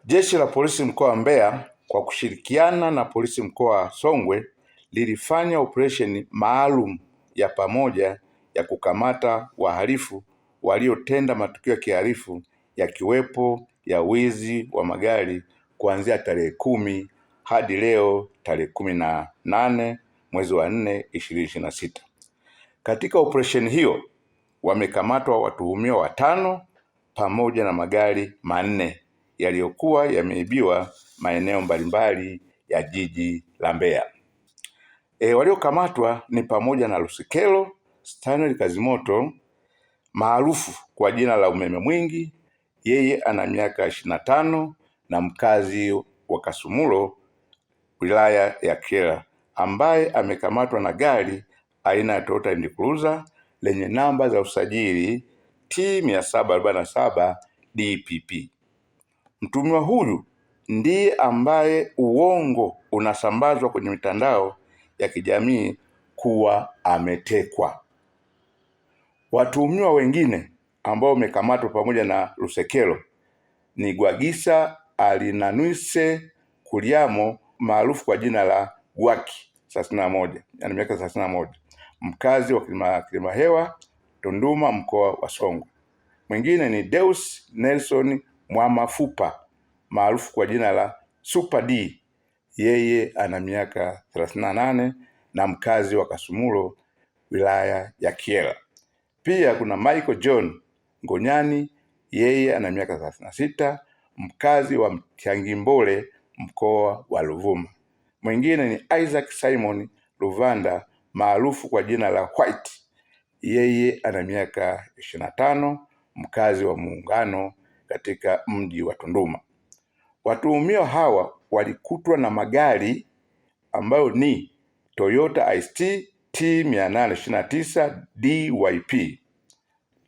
Jeshi la Polisi mkoa wa Mbeya kwa kushirikiana na Polisi mkoa wa Songwe lilifanya operesheni maalum ya pamoja ya kukamata wahalifu waliotenda matukio ya kihalifu yakiwepo ya wizi wa magari kuanzia tarehe 10 hadi leo tarehe 18 mwezi wa 4 2026. Katika operesheni hiyo wamekamatwa watuhumiwa 5 pamoja na magari 4 yaliyokuwa yameibiwa maeneo mbalimbali ya jiji la Mbeya. Waliokamatwa ni pamoja na Lusekelo Stanley Kazimoto maarufu kwa jina la Umeme Mwingi, yeye ana miaka 25 na mkazi wa Kasumulo wilaya ya Kyela, ambaye amekamatwa na gari aina ya Toyota Land Cruiser lenye namba za usajili T747 DPP. Mtuhumiwa huyu ndiye ambaye uongo unasambazwa kwenye mitandao ya kijamii kuwa ametekwa. Watuhumiwa wengine ambao wamekamatwa pamoja na Lusekelo ni Gwagisa Alinanwise Kuliamo maarufu kwa jina la Gwaki 31, yani miaka 31, mkazi wa Kilimahewa Tunduma mkoa wa Songwe. Mwingine ni Deus Nelson Mwamafupa maarufu kwa jina la Super D, yeye ana miaka 38 na mkazi wa Kasumulo wilaya ya Kyela. Pia kuna Michael John Ngonyani, yeye ana miaka 36, mkazi wa Mtyangimbole mkoa wa Ruvuma. Mwingine ni Isaac Simon Luvanda maarufu kwa jina la White, yeye ana miaka 25, mkazi wa Muungano katika mji wa Tunduma. Watuhumiwa hawa walikutwa na magari ambayo ni Toyota IST T829 DYP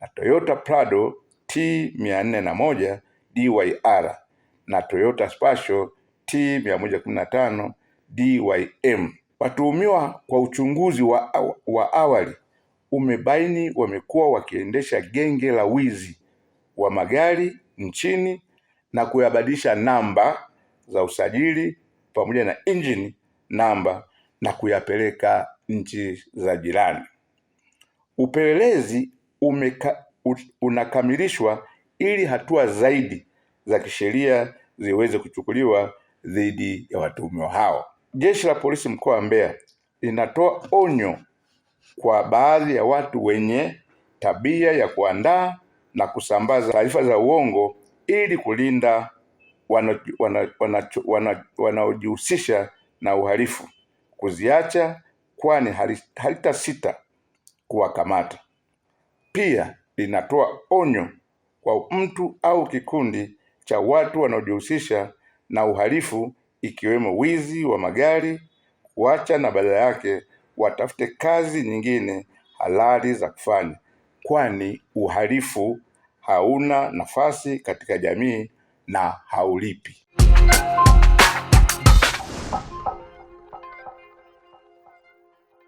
na Toyota Prado T401 DYR na Toyota Spacio T115 DYM. Watuhumiwa kwa uchunguzi wa awali umebaini wamekuwa wakiendesha genge la wizi wa magari nchini na kuyabadilisha namba za usajili pamoja na engine namba na kuyapeleka nchi za jirani. Upelelezi unakamilishwa ili hatua zaidi za kisheria ziweze kuchukuliwa dhidi ya watuhumiwa hao. Jeshi la Polisi mkoa wa Mbeya linatoa onyo kwa baadhi ya watu wenye tabia ya kuandaa na kusambaza taarifa za uongo ili kulinda wanaojihusisha na uhalifu kuziacha, kwani halitasita kuwakamata. Pia linatoa onyo kwa mtu au kikundi cha watu wanaojihusisha na uhalifu ikiwemo wizi wa magari kuacha na badala yake watafute kazi nyingine halali za kufanya, kwani uhalifu hauna nafasi katika jamii na haulipi.